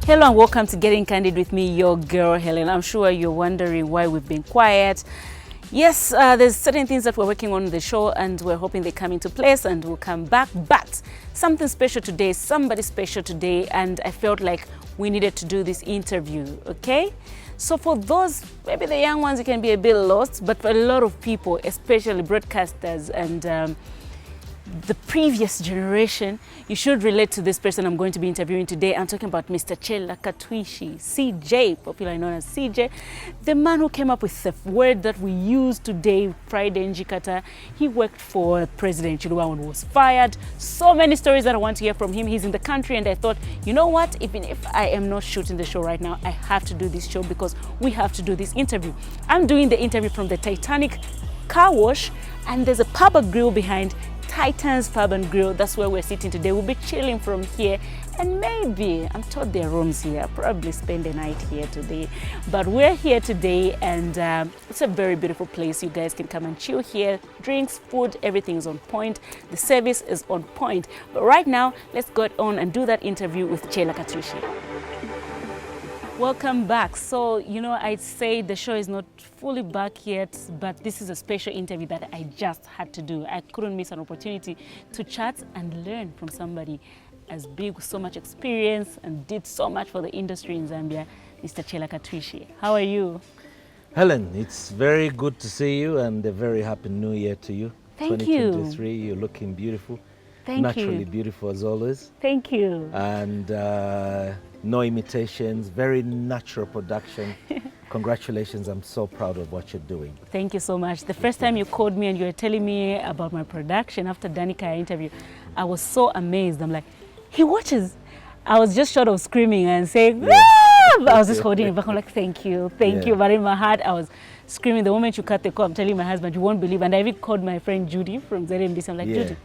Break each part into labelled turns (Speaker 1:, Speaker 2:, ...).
Speaker 1: Hello and welcome to Getting Candid with me, your girl Hellen. I'm sure you're wondering why we've been quiet. Yes, there's certain things that we're working on the show and we're hoping they come into place and we'll come back. But something special today, somebody special today, and I felt like we needed to do this interview, okay? So for those, maybe the young ones, you can be a bit lost, but for a lot of people, especially broadcasters and the previous generation, you should relate to this person I'm going to be interviewing today. I'm talking about Mr. Chella Katwishi, CJ, popularly known as CJ, the man who came up with the word that we use today, Friday in Jakarta. He worked for President Chiluba and was fired. So many stories that I want to hear from him. He's in the country and I thought, you know what, even if I am not shooting the show right now, I have to do this show because we have to do this interview. I'm doing the interview from the Titanic car wash and there's a pub and grill behind Titan's Pub and Grill. That's where we're sitting today. We'll be chilling from here and maybe, I'm told there are rooms here, I'll probably spend the night here today. But we're here today and it's a very beautiful place. You guys can come and chill here. Drinks, food, everything is on point. The service is on point. But right now, let's go on and do that interview with Chella Katwishi. Welcome back. So, you know, I'd say the show is not fully back yet, but this is a special interview that I just had to do. I couldn't miss an opportunity to chat and learn from somebody as big with so much experience and did so much for the industry in Zambia, Mr. Chella Katwishi. How are you?
Speaker 2: Helen, it's very good to see you and a very happy new year to you.
Speaker 1: Thank
Speaker 2: 2023,
Speaker 1: you.
Speaker 2: You're looking beautiful.
Speaker 1: Thank
Speaker 2: Naturally
Speaker 1: you.
Speaker 2: beautiful as always.
Speaker 1: Thank you.
Speaker 2: And no imitations, very natural production. Congratulations, I'm so proud of what you're doing.
Speaker 1: Thank you so much. The first time you called me and you were telling me about my production after Danica interview, I was so amazed. I'm like, he watches. I was just short of screaming and saying,
Speaker 2: Yeah.
Speaker 1: ah! I was just holding it back. I'm like, thank you.
Speaker 2: Yeah.
Speaker 1: But in my heart, I was screaming. The moment you cut the call, I'm telling my husband, you won't believe. And I even called my friend Judy from ZMBC. I'm like,
Speaker 2: Yeah.
Speaker 1: Judy,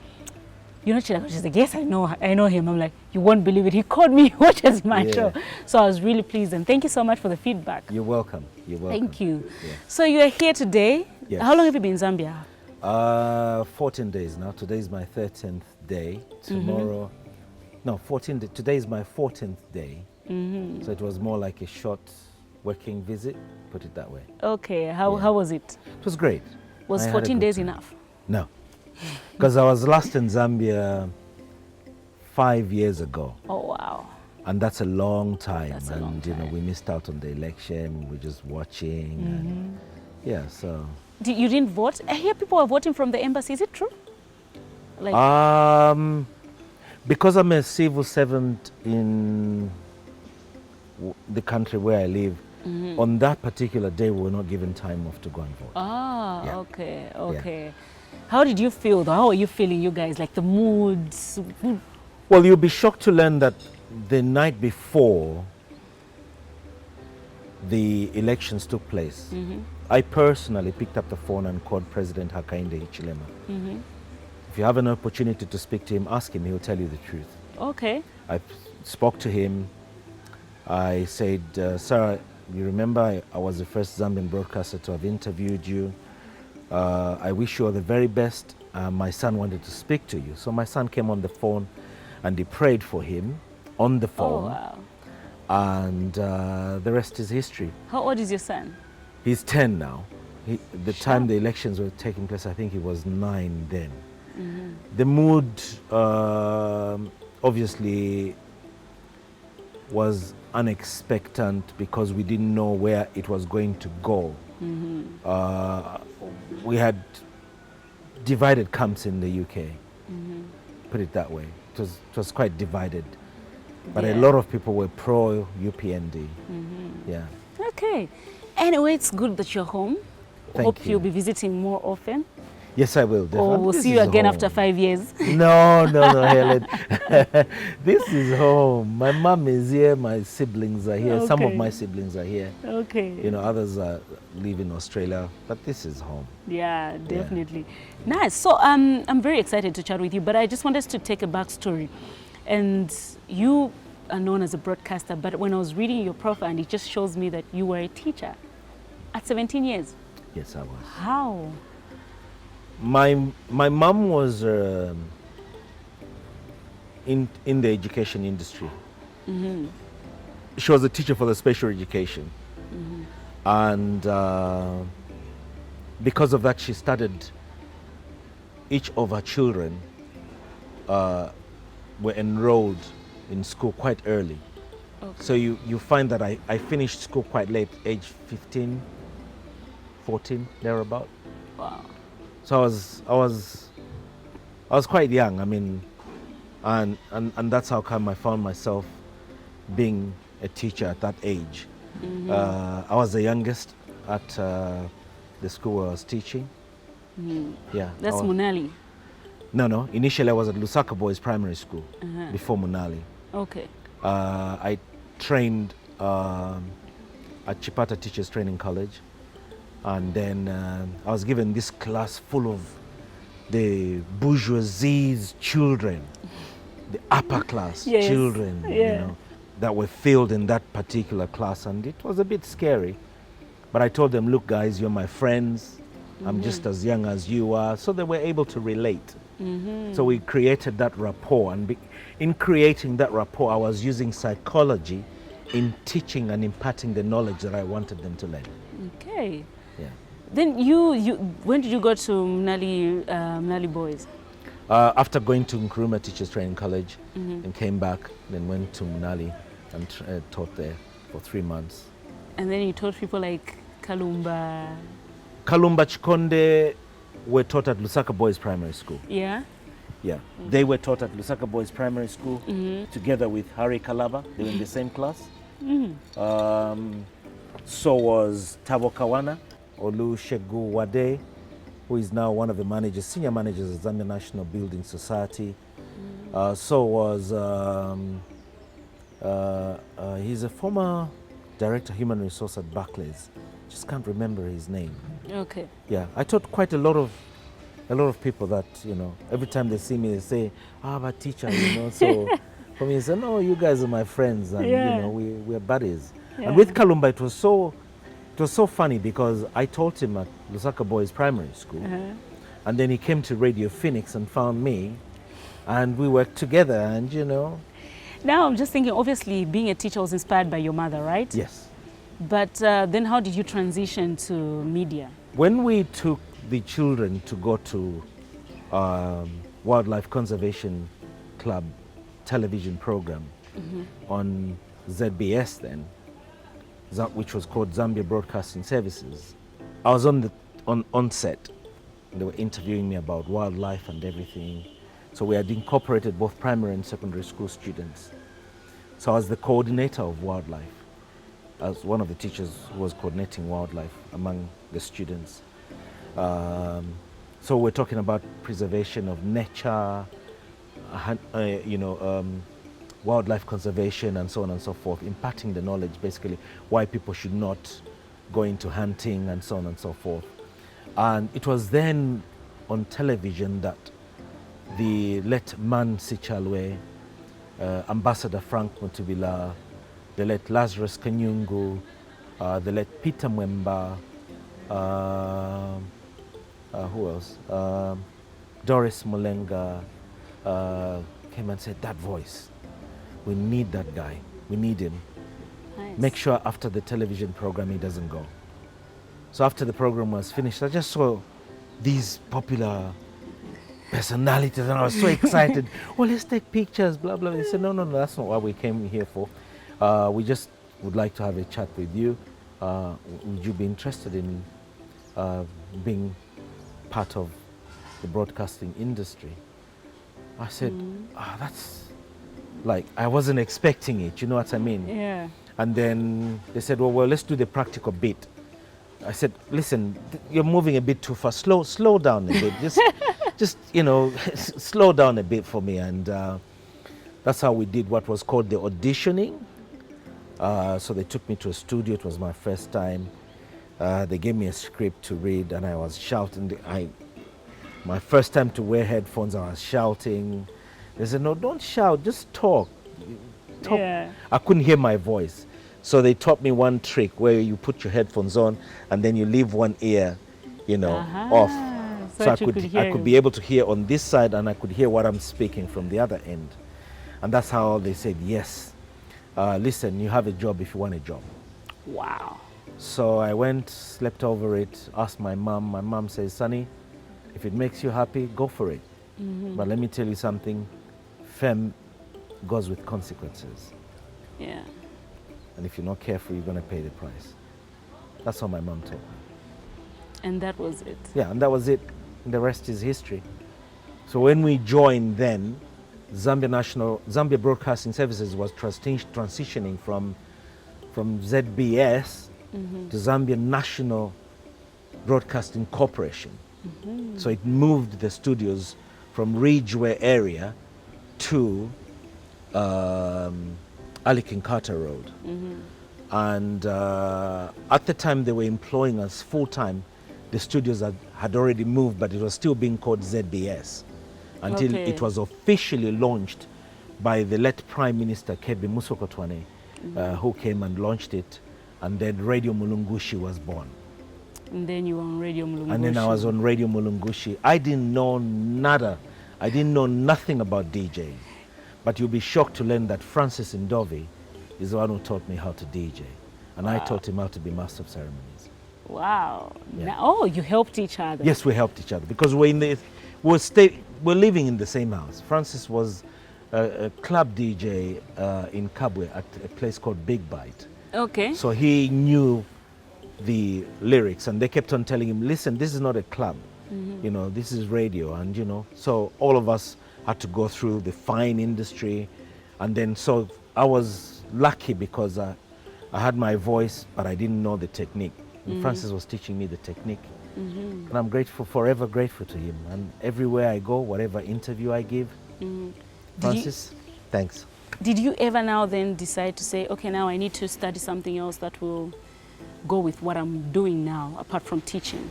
Speaker 1: you know Chella? She's like, yes, I know him. I'm like, you won't believe it. He called me, he watches my
Speaker 2: Yeah.
Speaker 1: show. So I was really pleased. And thank you so much for the feedback.
Speaker 2: You're welcome. You're welcome.
Speaker 1: Thank you.
Speaker 2: Yeah.
Speaker 1: So you are here today.
Speaker 2: Yes.
Speaker 1: How long have you been in Zambia?
Speaker 2: 14 days now. Today is my 13th day. Tomorrow, no, 14 days. Today is my 14th day. So it was more like a short working visit, put it that way.
Speaker 1: Okay, how was it?
Speaker 2: It was great.
Speaker 1: Was
Speaker 2: I had a
Speaker 1: 14
Speaker 2: good
Speaker 1: days
Speaker 2: time.
Speaker 1: enough?
Speaker 2: No, because I was last in Zambia 5 years ago,
Speaker 1: Oh, wow.
Speaker 2: and that's a long time.
Speaker 1: That's a
Speaker 2: and
Speaker 1: long
Speaker 2: you know,
Speaker 1: time.
Speaker 2: we missed out on the election. We're just watching. And yeah, so
Speaker 1: You didn't vote? I hear people are voting from the embassy. Is it true? Like,
Speaker 2: because I'm a civil servant in the country where I live, on that particular day we were not given time off to go and vote. Yeah.
Speaker 1: okay. How did you feel though? How are you feeling, you guys? Like the moods?
Speaker 2: Well, you'll be shocked to learn that the night before the elections took place, I personally picked up the phone and called President Chiluba. If you have an opportunity to speak to him, ask him, he'll tell you the truth.
Speaker 1: Okay.
Speaker 2: I spoke to him. I said, sir, you remember I was the first Zambian broadcaster to have interviewed you. I wish you all the very best. My son wanted to speak to you. So my son came on the phone and he prayed for him on the
Speaker 1: Oh,
Speaker 2: phone.
Speaker 1: wow.
Speaker 2: And the rest is history.
Speaker 1: How old is your son?
Speaker 2: He's 10 now. The time the elections were taking place, I think he was 9 then. The mood obviously was unexpected because we didn't know where it was going to go. We had divided camps in the UK, put it that way. It was quite divided. But a
Speaker 1: Yeah.
Speaker 2: lot of people were pro UPND. Yeah.
Speaker 1: Okay. Anyway, it's good that you're home.
Speaker 2: Thank
Speaker 1: Hope
Speaker 2: you.
Speaker 1: you'll be visiting more often.
Speaker 2: Yes, I will.
Speaker 1: Or
Speaker 2: definitely.
Speaker 1: we'll
Speaker 2: This
Speaker 1: see you
Speaker 2: is
Speaker 1: again
Speaker 2: home.
Speaker 1: after 5 years.
Speaker 2: No, Helen. This is home. My mom is here. My siblings are here. Some of
Speaker 1: Okay.
Speaker 2: my siblings are here.
Speaker 1: Okay.
Speaker 2: You know, others live in Australia. But this is home.
Speaker 1: Yeah, definitely. Nice. So I'm very excited to chat with you, but I just want us to take a backstory. And you are known as a broadcaster, but when I was reading your profile, and it just shows me that you were a teacher at 17 years.
Speaker 2: Yes, I was.
Speaker 1: How?
Speaker 2: My mom was in the education industry. she was a teacher for the special education. And because of that, she started, each of her children were enrolled in school quite early.
Speaker 1: Okay.
Speaker 2: So you find that I finished school quite late, age 15, 14, thereabout.
Speaker 1: Wow.
Speaker 2: So I was quite young. I mean, and that's how come I found myself being a teacher at that age. I was the youngest at the school where I was teaching. Yeah.
Speaker 1: That's Munali.
Speaker 2: No. Initially, I was at Lusaka Boys Primary School before Munali.
Speaker 1: Okay.
Speaker 2: I trained at Chipata Teachers Training College, and then I was given this class full of the bourgeoisie's children, the upper class children, you know, that were filled in that particular class, and it was a bit scary. But I told them, look guys, you're my friends, I'm just as young as you are, so they were able to relate. So we created that rapport, and in creating that rapport, I was using psychology in teaching and imparting the knowledge that I wanted them to learn.
Speaker 1: Okay.
Speaker 2: Yeah.
Speaker 1: Then when did you go to Munali Boys?
Speaker 2: After going to Nkrumah Teachers Training College and came back, then went to Munali and taught there for 3 months.
Speaker 1: And then you taught people like Kalumba.
Speaker 2: Kalumba Chikonde were taught at Lusaka Boys Primary School.
Speaker 1: Yeah?
Speaker 2: Yeah. They were taught at Lusaka Boys Primary School together with Hari Kalaba. They were in the same class. So was Tabo Kawana, Olusegun Wade, who is now one of the managers, senior managers at Zambia National Building Society. So was, he's a former director of human resource at Barclays. Just can't remember his name.
Speaker 1: Okay.
Speaker 2: Yeah, I taught quite a lot of people that, you know, every time they see me, they say, I'm a teacher, you know. So for me, they say, no, you guys are my friends, and you know, we're buddies. And with Kalumba, it was so funny because I taught him at Lusaka Boys Primary School, and then he came to Radio Phoenix and found me, and we worked together, and you know.
Speaker 1: Now I'm just thinking, obviously being a teacher was inspired by your mother, right?
Speaker 2: Yes.
Speaker 1: But then how did you transition to media?
Speaker 2: When we took the children to go to Wildlife Conservation Club television program on ZBS then, which was called Zambia Broadcasting Services, I was on set. They were interviewing me about wildlife and everything. So we had incorporated both primary and secondary school students. So I was the coordinator of wildlife, as one of the teachers who was coordinating wildlife among the students. So we're talking about preservation of nature, you know, wildlife conservation and so on and so forth, imparting the knowledge, basically why people should not go into hunting and so on and so forth. And it was then on television that the late Man Sichalwe, Ambassador Frank Mutubila, the late Lazarus Kanyungu, the late Peter Mwemba, who else? Doris Mulenga came and said, that voice, we need that guy, we need him.
Speaker 1: Nice. Make
Speaker 2: Make sure after the television program he doesn't go. So after the program was finished, I just saw these popular personalities and I was so excited. Oh, let's take pictures, blah, blah. They said, no, that's not what we came here for. We just would like to have a chat with you. Would you be interested in being part of the broadcasting industry? I said, that's like, I wasn't expecting it, you know what I mean?
Speaker 1: Yeah.
Speaker 2: And then they said, well, let's do the practical bit. I said, listen, you're moving a bit too fast. Slow down a bit. Just you know, slow down a bit for me. And that's how we did what was called the auditioning. So they took me to a studio. It was my first time. They gave me a script to read, and I was shouting. My first time to wear headphones, I was shouting. They said, no, don't shout, just talk.
Speaker 1: Yeah.
Speaker 2: I couldn't hear my voice. So they taught me one trick where you put your headphones on and then you leave one ear, you know, off. So I could be able to hear on this side and I could hear what I'm speaking from the other end. And that's how they said, yes, listen, you have a job if you want a job.
Speaker 1: Wow.
Speaker 2: So I went, slept over it, asked my mom. My mom says, Sonny, if it makes you happy, go for it. But let me tell you something, fame goes with consequences.
Speaker 1: Yeah.
Speaker 2: And if you're not careful, you're going to pay the price. That's what my mom told me.
Speaker 1: And that was it.
Speaker 2: Yeah, and that was it. And the rest is history. So when we joined then, Zambia Broadcasting Services was transitioning from ZBS to Zambia National Broadcasting Corporation. So it moved the studios from Ridgeway area to Ali Kinkata Road. And at the time they were employing us full-time. The studios had already moved, but it was still being called ZBS until it was officially launched by the late Prime Minister Kebe Musokotwane, who came and launched it, and then Radio Mulungushi was born.
Speaker 1: And then you were on Radio Mulungushi.
Speaker 2: And then I was on Radio Mulungushi. I didn't know nada. I didn't know nothing about DJing. But you'll be shocked to learn that Francis Ndovi is the one who taught me how to DJ. And I taught him how to be master of ceremonies.
Speaker 1: Wow.
Speaker 2: Yeah.
Speaker 1: Now, oh, you helped each other.
Speaker 2: Yes, we helped each other because we're living in the same house. Francis was a club DJ in Kabwe at a place called Big Bite.
Speaker 1: Okay.
Speaker 2: So he knew the lyrics, and they kept on telling him, listen, this is not a club, you know, this is radio. And you know, so all of us had to go through the fine industry. And then so I was lucky because I had my voice, but I didn't know the technique. And Francis was teaching me the technique. And I'm grateful, forever grateful to him. And everywhere I go, whatever interview I give, Francis, thanks.
Speaker 1: Did you ever now then decide to say, okay, now I need to study something else that will go with what I'm doing now, apart from teaching?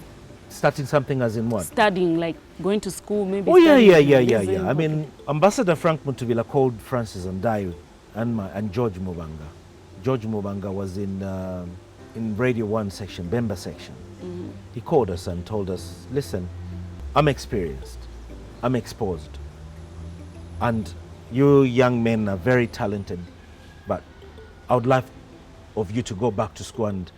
Speaker 2: Starting something as in what?
Speaker 1: Studying, like going to school, maybe.
Speaker 2: Oh, yeah. I mean, Ambassador Frank Muntuvila called Francis and Dayo and George Mubanga. George Mubanga was in Radio 1 section, Bemba section. He called us and told us, listen, I'm experienced, I'm exposed, and you young men are very talented, but I would like of you to go back to school and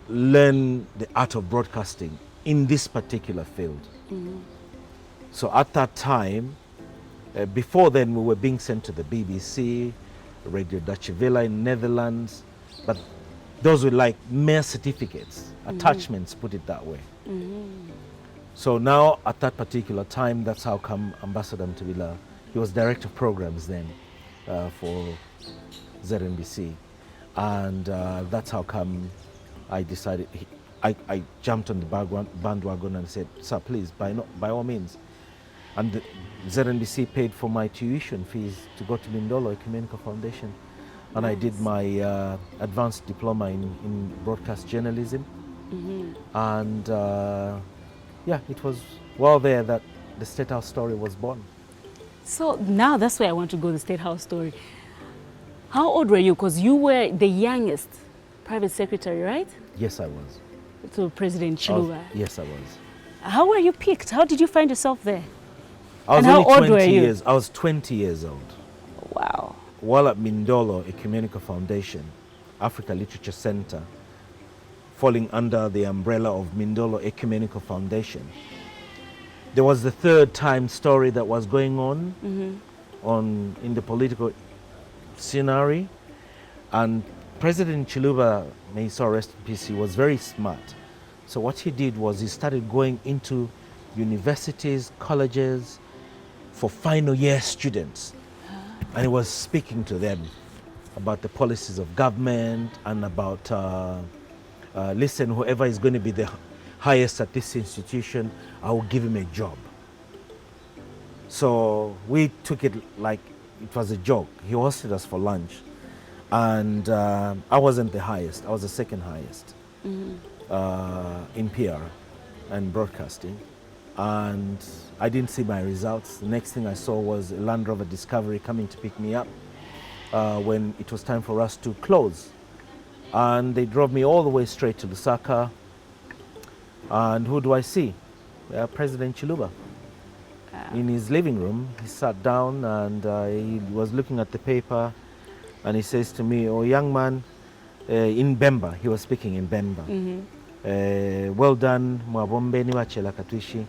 Speaker 2: learn the art of broadcasting in this particular field. So at that time, before then we were being sent to the BBC, Radio Dutch Welle in Netherlands, but those were like mere certificates, attachments, put it that way. So now at that particular time, that's how come Ambassador Mtuvila, he was director of programs then for ZNBC. And that's how come I decided, I jumped on the bandwagon and said, sir, please, by all means. And the ZNBC paid for my tuition fees to go to Mindolo Ecumenical Foundation. And I did my advanced diploma in broadcast journalism. And yeah, it was while there that the State House story was born.
Speaker 1: So now that's where I want to go, the State House story. How old were you? Because you were the youngest private secretary, right?
Speaker 2: Yes, I was.
Speaker 1: To President Chiluba.
Speaker 2: Yes, I was.
Speaker 1: How were you picked? How did you find yourself there?
Speaker 2: I was
Speaker 1: and
Speaker 2: only
Speaker 1: how old
Speaker 2: 20
Speaker 1: were you?
Speaker 2: years. I was 20 years old.
Speaker 1: Wow.
Speaker 2: While at Mindolo Ecumenical Foundation, Africa Literature Center, falling under the umbrella of Mindolo Ecumenical Foundation, there was the third time story that was going on, in the political scenario, and President Chiluba, may he so rest in peace, he was very smart. So what he did was he started going into universities, colleges for final year students, and he was speaking to them about the policies of government and about, listen, whoever is going to be the highest at this institution, I will give him a job. So we took it like it was a joke. He hosted us for lunch, and I wasn't the highest. I was the second highest in PR and broadcasting, and I didn't see my results. The next thing I saw was a Land Rover Discovery coming to pick me up when it was time for us to close, and they drove me all the way straight to Lusaka. And who do I see? President Chiluba. In his living room, he sat down and he was looking at the paper, And he says to me, "Oh, young man," in Bemba, he was speaking in Bemba. "Well done, Mwabombe niwa Chella Katwishi.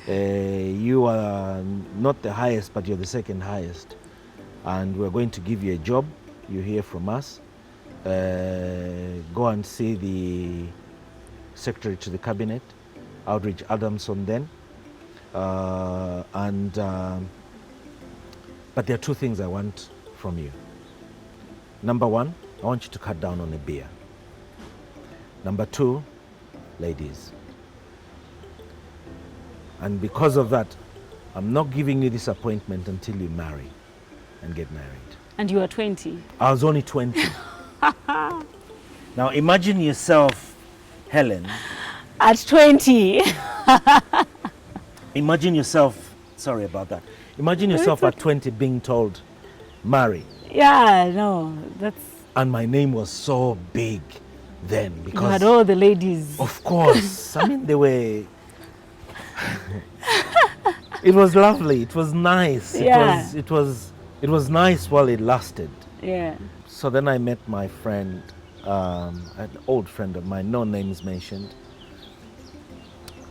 Speaker 2: You are not the highest, but you're the second highest. And we're going to give you a job. You hear from us. Go and see the Secretary to the Cabinet, Outreach Adamson then. But there are two things I want from you. Number one, I want you to cut down on the beer. Number two, ladies. And because of that, I'm not giving you this appointment until you marry and get married."
Speaker 1: And you were 20?
Speaker 2: I was only 20. Now imagine yourself, Helen.
Speaker 1: At 20?
Speaker 2: Imagine yourself, sorry about that. Imagine yourself at 20 being told, marry.
Speaker 1: Yeah, no, that's...
Speaker 2: And my name was so big then because...
Speaker 1: You had all the ladies.
Speaker 2: Of course. I mean, they were... It was lovely. It was nice.
Speaker 1: Yeah.
Speaker 2: It was nice while it lasted.
Speaker 1: Yeah.
Speaker 2: So then I met my friend, an old friend of mine, no names mentioned.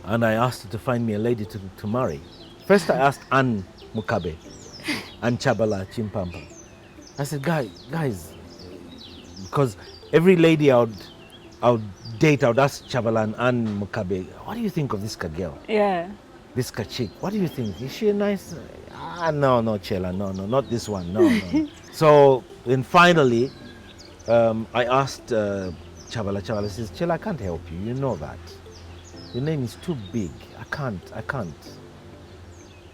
Speaker 2: And I asked her to find me a lady to marry. First I asked Anne Mukabe and Chabala Chimpampa. I said, guys, because every lady I would date, I would ask Chabala and Anne Mukabe, "What do you think of this girl?
Speaker 1: Yeah.
Speaker 2: This chick, what do you think? Is she nice?" No, Chella, no, not this one, no. So then finally, I asked Chabala. Chabala says, "Chella, I can't help you. You know that. Your name is too big. I can't.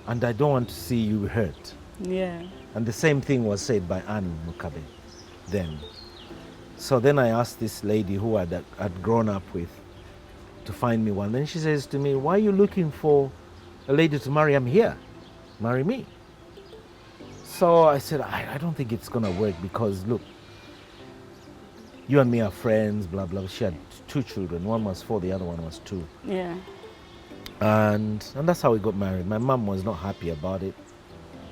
Speaker 2: And I don't want to see you hurt."
Speaker 1: Yeah.
Speaker 2: And the same thing was said by Anne Mukabe then. So then I asked this lady who I'd grown up with to find me one. Then she says to me, "Why are you looking for a lady to marry? I'm here. Marry me." So I said, I don't think it's going to work because, look, you and me are friends, blah, blah. She had 2 children. One was 4, the other one was 2.
Speaker 1: Yeah.
Speaker 2: And that's how we got married. My mom was not happy about it,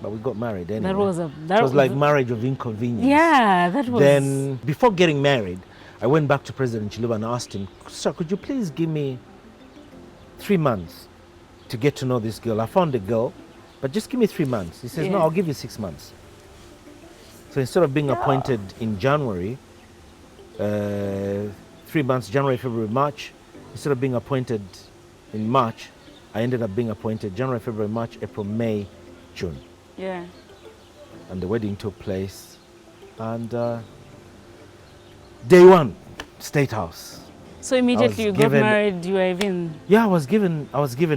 Speaker 2: but we got married anyway. It was like marriage of inconvenience.
Speaker 1: Yeah, that was...
Speaker 2: Then, before getting married, I went back to President Chiluba and asked him, "Sir, could you please give me 3 months to get to know this girl? I found a girl, but just give me 3 months." He says, "No, I'll give you 6 months." So instead of being appointed in January, 3 months, January, February, March, instead of being appointed in March, I ended up being appointed January, February, March, April, May, June.
Speaker 1: Yeah.
Speaker 2: And the wedding took place. And day one, State House.
Speaker 1: So immediately you got married, you were even...
Speaker 2: Yeah, I was given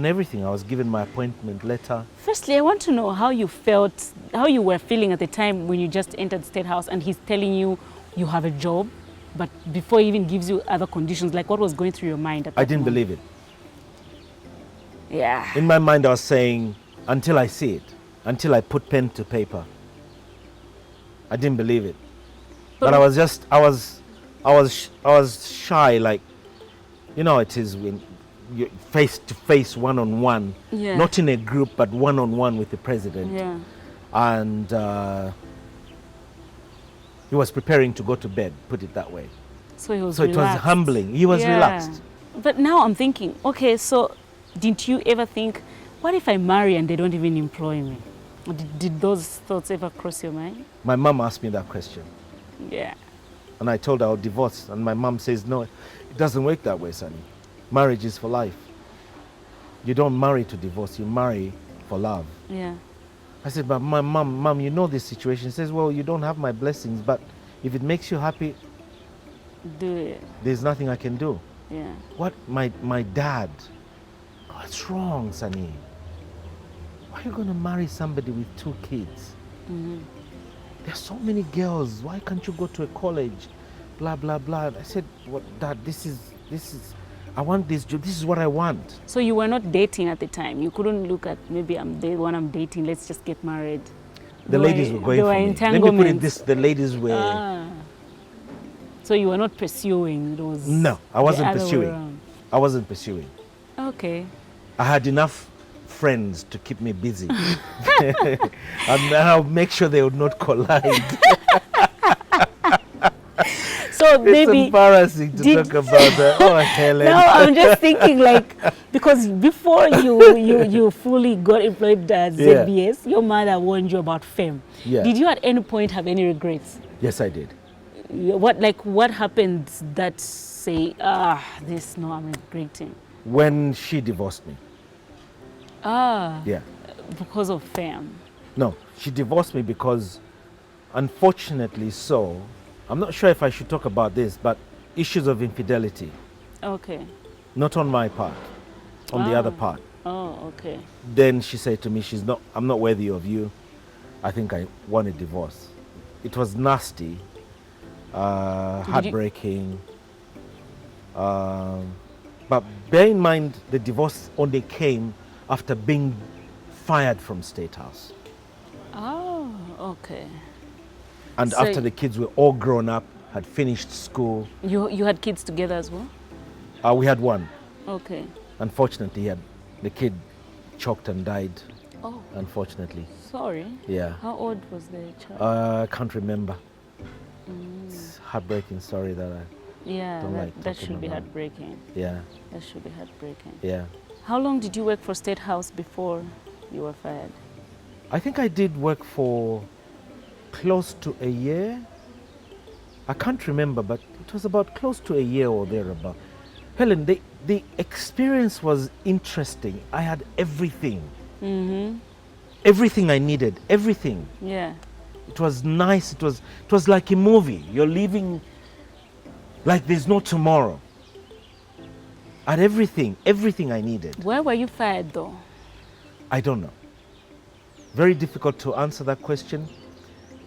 Speaker 2: everything. I was given my appointment letter.
Speaker 1: Firstly, I want to know how you felt, how you were feeling at the time when you just entered State House and he's telling you you have a job, but before he even gives you other conditions, like what was going through your mind at that
Speaker 2: I didn't
Speaker 1: moment?
Speaker 2: believe it.
Speaker 1: Yeah.
Speaker 2: In my mind, I was saying, until I see it, until I put pen to paper. I didn't believe it. But I was shy, like, you know, it is when you're face to face, one-on-one,
Speaker 1: Yeah.
Speaker 2: not in a group, but one-on-one with the president.
Speaker 1: Yeah.
Speaker 2: And he was preparing to go to bed, put it that way.
Speaker 1: So he was
Speaker 2: So
Speaker 1: relaxed.
Speaker 2: it was humbling. He was relaxed.
Speaker 1: But now I'm thinking, okay, so didn't you ever think, what if I marry and they don't even employ me? Or did those thoughts ever cross your mind?
Speaker 2: My mom asked me that question.
Speaker 1: Yeah.
Speaker 2: And I told her I'll divorce. And my mom says, "No, it doesn't work that way, Sonny. Marriage is for life. You don't marry to divorce, you marry for love."
Speaker 1: Yeah.
Speaker 2: I said, "But my mom, you know this situation." She says, "Well, you don't have my blessings, but if it makes you happy,
Speaker 1: Do it.
Speaker 2: there's nothing I can do."
Speaker 1: Yeah.
Speaker 2: What, my dad? What's wrong, Sonny? Why are you going to marry somebody with 2 kids?
Speaker 1: Mm-hmm.
Speaker 2: There's so many girls. Why can't you go to a college? Blah, blah, blah. I said, "What, Dad, this is, I want this job. This is what I want."
Speaker 1: So you were not dating at the time. You couldn't look at, maybe I'm the one I'm dating, let's just get married.
Speaker 2: The ladies were going for me. Let me put it this, the ladies were...
Speaker 1: So you were not pursuing, it was...
Speaker 2: No, I wasn't
Speaker 1: the other way
Speaker 2: pursuing.
Speaker 1: around.
Speaker 2: I wasn't pursuing.
Speaker 1: Okay.
Speaker 2: I had enough friends to keep me busy. And I'll make sure they would not collide.
Speaker 1: So maybe
Speaker 2: it's embarrassing to talk about that. Oh, Helen.
Speaker 1: No, I'm just thinking like, because before you fully got employed at ZBS, your mother warned you about fame.
Speaker 2: Yeah.
Speaker 1: Did you at any point have any regrets?
Speaker 2: Yes, I did.
Speaker 1: What happened that say, no, I'm regretting?
Speaker 2: When she divorced me. Yeah.
Speaker 1: Because of fame.
Speaker 2: No, she divorced me because, unfortunately so, I'm not sure if I should talk about this, but issues of infidelity.
Speaker 1: Okay.
Speaker 2: Not on my part, on the other part.
Speaker 1: Oh, okay.
Speaker 2: Then she said to me, I'm not worthy of you. I think I want a divorce. It was nasty, heartbreaking. But bear in mind, the divorce only came after being fired from State House.
Speaker 1: Oh, okay.
Speaker 2: And
Speaker 1: So
Speaker 2: after the kids were all grown up, had finished school.
Speaker 1: You had kids together as well?
Speaker 2: We had one.
Speaker 1: Okay.
Speaker 2: Unfortunately, the kid choked and died.
Speaker 1: Oh.
Speaker 2: Unfortunately.
Speaker 1: Sorry.
Speaker 2: Yeah.
Speaker 1: How old was the child?
Speaker 2: I can't remember. It's heartbreaking story that I don't like
Speaker 1: that
Speaker 2: talking
Speaker 1: should be
Speaker 2: about.
Speaker 1: heartbreaking.
Speaker 2: Yeah.
Speaker 1: That should be heartbreaking.
Speaker 2: Yeah.
Speaker 1: How long did you work for State House before you were fired?
Speaker 2: I think I did work for close to a year. I can't remember, but it was about close to a year or thereabout. Helen, the experience was interesting. I had everything.
Speaker 1: Mm-hmm.
Speaker 2: Everything I needed, everything.
Speaker 1: Yeah.
Speaker 2: It was nice. It was like a movie. You're living like there's no tomorrow. I had everything I needed.
Speaker 1: Where were you fired though?
Speaker 2: I don't know. Very difficult to answer that question.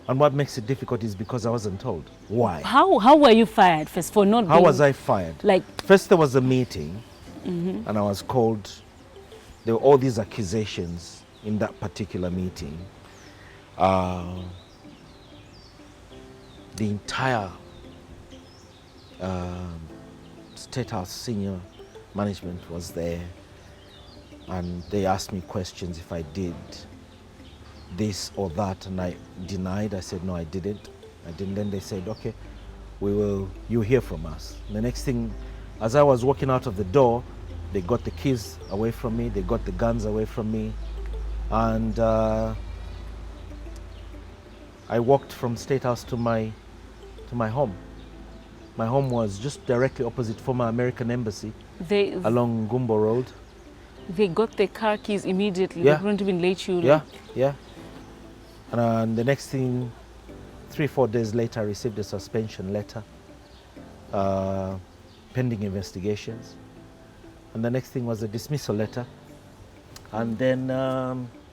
Speaker 2: And what makes it difficult is because I wasn't told. Why?
Speaker 1: How were you fired first for not
Speaker 2: How
Speaker 1: being,
Speaker 2: was I fired?
Speaker 1: like
Speaker 2: First there was a meeting, and I was called. There were all these accusations in that particular meeting. The entire State House senior management was there, and they asked me questions if I did this or that, and I denied. I said no, I didn't. Then they said, okay, you'll hear from us. The next thing, as I was walking out of the door, they got the keys away from me, they got the guns away from me, and I walked from State House to my home. My home was just directly opposite former American Embassy along Gumbo Road.
Speaker 1: They got the car keys immediately.
Speaker 2: Yeah.
Speaker 1: They couldn't even let you.
Speaker 2: Yeah. And the next thing, 3-4 days later, I received a suspension letter, pending investigations. And the next thing was a dismissal letter. And then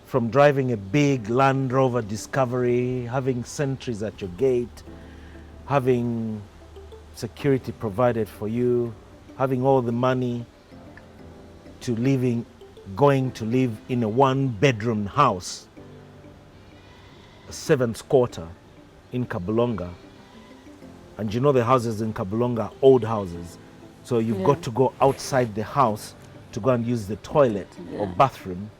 Speaker 2: from driving a big Land Rover Discovery, having sentries at your gate, having security provided for you, having all the money, to going to live in a 1-bedroom house, a 7th quarter in Kabulonga. And you know the houses in Kabulonga are old houses. So you've got to go outside the house to go and use the toilet or bathroom.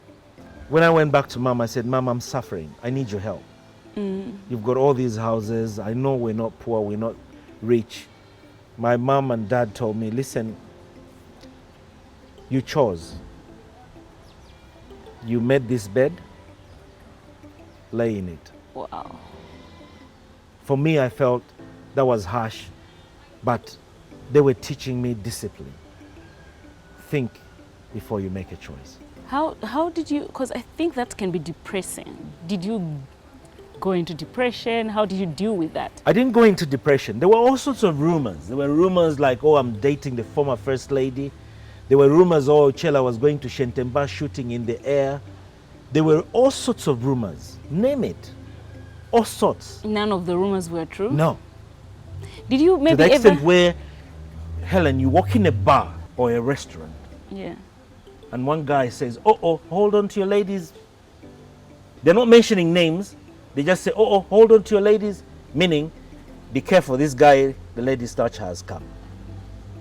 Speaker 2: When I went back to Mom, I said, Mom, I'm suffering. I need your help. You've got all these houses. I know we're not poor, we're not rich. My mom and dad told me, listen, you chose. You made this bed, lay in it.
Speaker 1: Wow.
Speaker 2: For me, I felt that was harsh, but they were teaching me discipline. Think before you make a choice.
Speaker 1: How did you, because I think that can be depressing. Did you go into depression? How did you deal with that?
Speaker 2: I didn't go into depression. There were all sorts of rumors. There were rumors like, oh, I'm dating the former First Lady. There were rumors, oh, Chella was going to Shentemba shooting in the air. There were all sorts of rumors. Name it. All sorts.
Speaker 1: None of the rumors were true?
Speaker 2: No.
Speaker 1: Did you maybe
Speaker 2: to the extent
Speaker 1: ever...
Speaker 2: where, Helen, you walk in a bar or a restaurant,
Speaker 1: Yeah.
Speaker 2: and one guy says, oh, hold on to your ladies. They're not mentioning names. They just say, oh, hold on to your ladies. Meaning, be careful, this guy, the ladies' touch has come.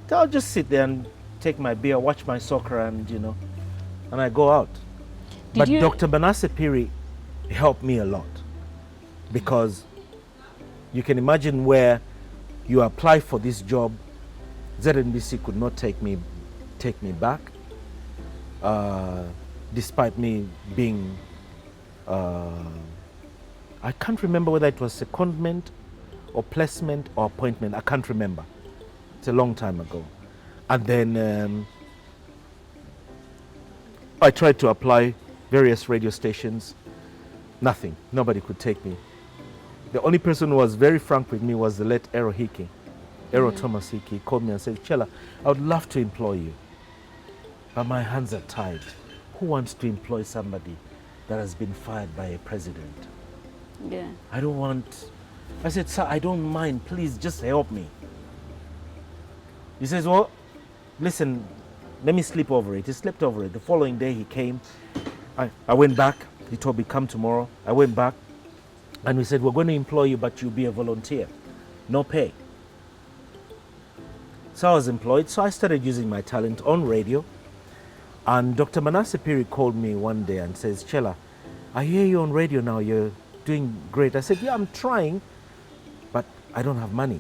Speaker 2: So I'll just sit there and take my beer, watch my soccer, and and I go out. But Dr. Phiri helped me a lot, because you can imagine where you apply for this job. ZNBC could not take me back, despite me being, I can't remember whether it was secondment or placement or appointment. I can't remember. It's a long time ago. And then I tried to apply various radio stations. Nothing. Nobody could take me. The only person who was very frank with me was the late Ero Hickey. Ero Thomas Hickey called me and said, Chella, I would love to employ you, but my hands are tied. Who wants to employ somebody that has been fired by a president?
Speaker 1: Yeah.
Speaker 2: I don't want. I said, sir, I don't mind. Please just help me. He says, well, listen, let me sleep over it. He slept over it. The following day he came. I went back. He told me, come tomorrow. I went back. And we said, we're going to employ you, but you'll be a volunteer. No pay. So I was employed. So I started using my talent on radio. And Dr. Manasseh Phiri called me one day and says, Chella, I hear you on radio now. You're doing great. I said, yeah, I'm trying, but I don't have money.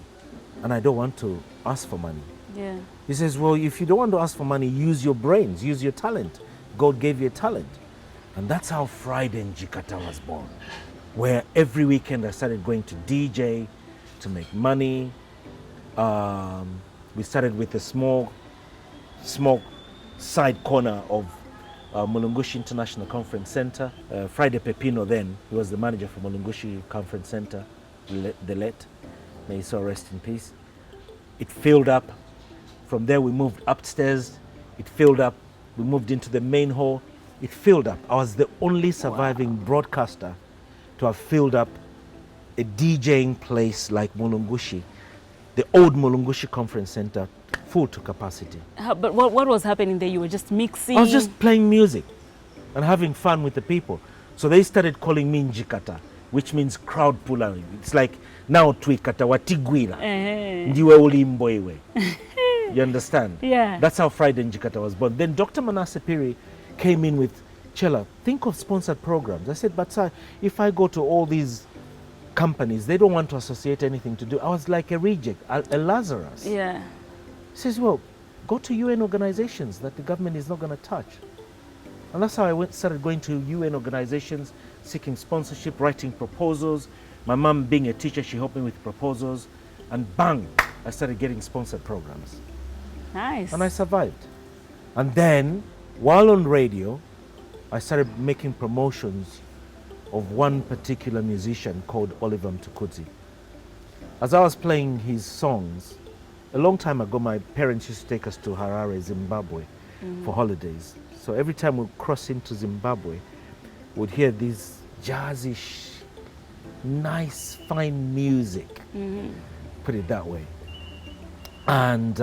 Speaker 2: And I don't want to ask for money.
Speaker 1: Yeah.
Speaker 2: He says, well, if you don't want to ask for money, use your brains, use your talent. God gave you a talent. And that's how Friday in Jikata was born, where every weekend I started going to DJ to make money. We started with a small side corner of Mulungushi International Conference Center. Friday Pepino then, he was the manager for Mulungushi Conference Center, the late. May his soul rest in peace. It filled up. From there we moved upstairs. It filled up. We moved into the main hall. It filled up. I was the only surviving broadcaster to have filled up a DJing place like Mulungushi, the old Mulungushi Conference Center, full to capacity.
Speaker 1: But what was happening there? You were just mixing?
Speaker 2: I was just playing music and having fun with the people. So they started calling me Njikata, which means crowd puller. It's like, now Twikata watigwira. Ndiwe ulimbo iwe. You understand?
Speaker 1: Yeah.
Speaker 2: That's how Friday Njikata was born. Then Dr. Manasseh Phiri came in with, Chella, think of sponsored programs. I said, but sir, if I go to all these companies, they don't want to associate anything to do. I was like a reject, a Lazarus.
Speaker 1: Yeah.
Speaker 2: He says, well, go to UN organizations that the government is not going to touch. And that's how I started going to UN organizations, seeking sponsorship, writing proposals. My mom, being a teacher, she helped me with proposals. And bang, I started getting sponsored programs.
Speaker 1: Nice.
Speaker 2: And I survived. And then, while on radio, I started making promotions of one particular musician called Oliver Mtukudzi. As I was playing his songs, a long time ago, my parents used to take us to Harare, Zimbabwe, for holidays. So every time we cross into Zimbabwe, we'd hear this jazzy, nice, fine music, put it that way. And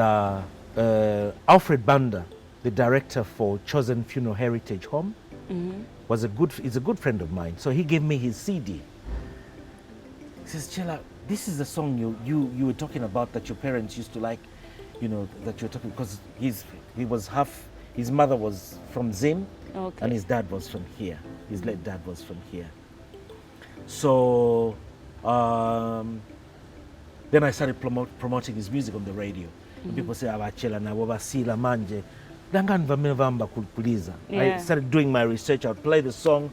Speaker 2: Alfred Banda, the director for Chosen Funeral Heritage Home, is a good friend of mine. So he gave me his CD. He says, Chella, this is the song you were talking about that your parents used to like, you know, that you're talking, because his mother was from Zim, and his dad was from here. His late dad was from here. So then I started promoting his music on the radio. And people say, Chella na wabasila manje. I started doing my research. I would play the song,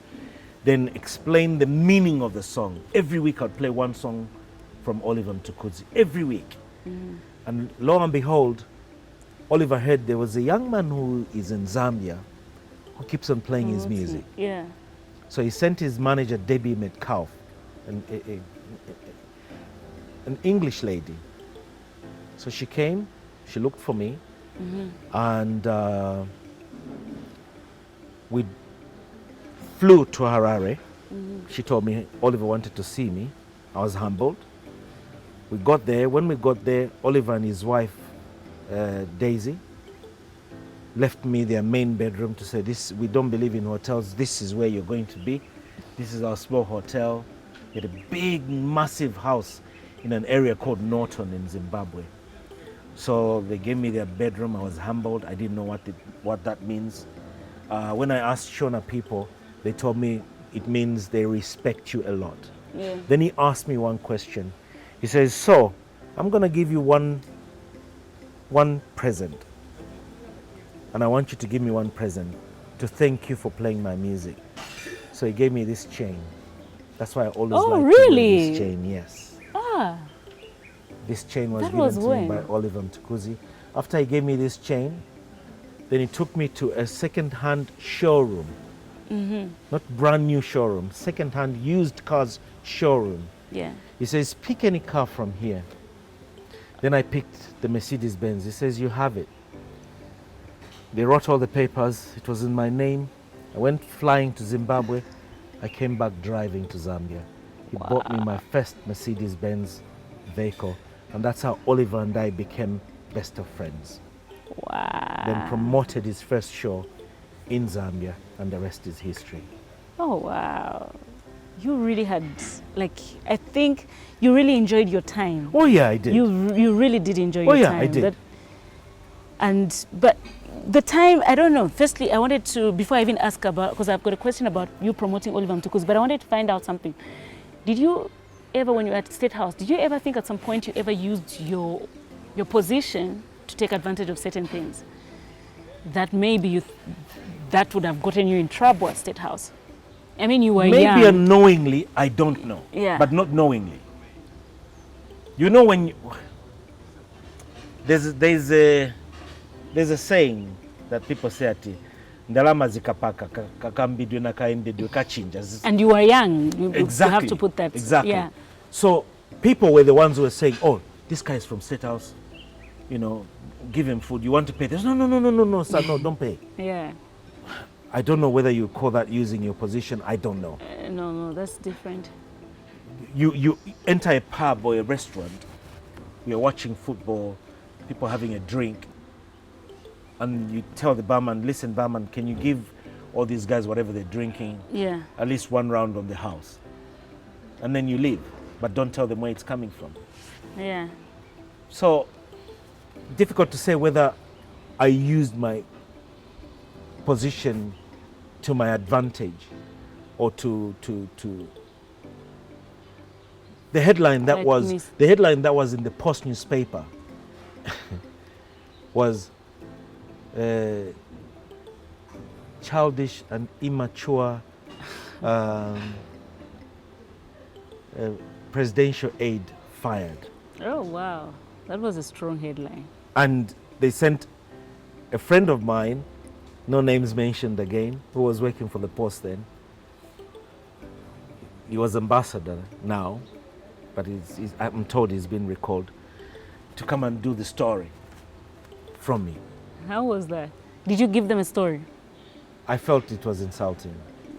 Speaker 2: then explain the meaning of the song. Every week I'd play one song from Oliver Mtukudzi. Every week. And lo and behold, Oliver heard there was a young man who is in Zambia who keeps on playing his music.
Speaker 1: Yeah.
Speaker 2: So he sent his manager, Debbie Metcalf, an English lady. So she came, she looked for me, and we flew to Harare. She told me Oliver wanted to see me. I was humbled. We got there. When we got there, Oliver and his wife, Daisy, left me their main bedroom to say, we don't believe in hotels. This is where you're going to be. This is our small hotel. We had a big, massive house in an area called Norton in Zimbabwe. So they gave me their bedroom. I was humbled. I didn't know what that means. When I asked Shona people, they told me it means they respect you a lot.
Speaker 1: Yeah.
Speaker 2: Then he asked me one question. He says, so, I'm going to give you one present. And I want you to give me one present to thank you for playing my music. So he gave me this chain. That's why I always like to wear this chain, yes.
Speaker 1: Ah.
Speaker 2: This chain was given to me by Oliver Mtukuzi. After he gave me this chain, then he took me to a second-hand showroom. Not brand new showroom, second-hand used cars showroom.
Speaker 1: Yeah.
Speaker 2: He says, pick any car from here. Then I picked the Mercedes-Benz. He says, you have it. They wrote all the papers. It was in my name. I went flying to Zimbabwe. I came back driving to Zambia. He bought me my first Mercedes-Benz vehicle. And that's how Oliver and I became best of friends.
Speaker 1: Wow.
Speaker 2: Then promoted his first show in Zambia, and the rest is history.
Speaker 1: Oh, wow. You really had, like, I think you really enjoyed your time.
Speaker 2: Oh, yeah, I did.
Speaker 1: You really did enjoy your time.
Speaker 2: Oh, yeah, I did.
Speaker 1: But the time, I don't know. Firstly, I wanted to, before I even ask about, because I've got a question about you promoting Oliver Mtukuzi, but I wanted to find out something. Did you ever, when you were at State House, did you ever think at some point you ever used your position to take advantage of certain things that maybe that would have gotten you in trouble at State House? I mean, you were young.
Speaker 2: Maybe unknowingly, I don't know.
Speaker 1: Yeah.
Speaker 2: But not knowingly. You know when you, there's a saying that people say ati ndalama zikapaka kakambidwe na kaendedwe kachinja.
Speaker 1: And you were young.
Speaker 2: Exactly.
Speaker 1: You have to put that.
Speaker 2: Exactly.
Speaker 1: Yeah.
Speaker 2: So people were the ones who were saying, oh, this guy is from State House, you know, give him food. You want to pay this? No, sir, no, don't pay.
Speaker 1: Yeah.
Speaker 2: I don't know whether you call that using your position. I don't know.
Speaker 1: No, that's different.
Speaker 2: You enter a pub or a restaurant, you're watching football, people having a drink, and you tell the barman, listen, barman, can you give all these guys whatever they're drinking,
Speaker 1: yeah,
Speaker 2: at least one round on the house? And then you leave, but don't tell them where it's coming from.
Speaker 1: Yeah.
Speaker 2: So, difficult to say whether I used my position to my advantage or to the headline that was in the Post newspaper was childish and immature presidential aide fired.
Speaker 1: Oh wow, that was a strong headline.
Speaker 2: And they sent a friend of mine, no names mentioned again, who was working for the Post then. He was ambassador now, but I'm told he's been recalled, to come and do the story from me.
Speaker 1: How was that? Did you give them a story?
Speaker 2: I felt it was insulting.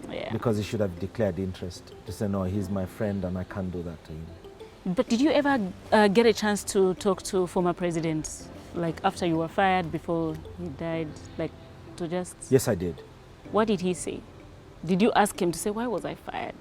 Speaker 1: Yeah.
Speaker 2: Because he should have declared interest to say, no, he's my friend and I can't do that to him.
Speaker 1: But did you ever get a chance to talk to former presidents, like after you were fired, before he died, like to just...
Speaker 2: Yes, I did.
Speaker 1: What did he say? Did you ask him to say, why was I fired?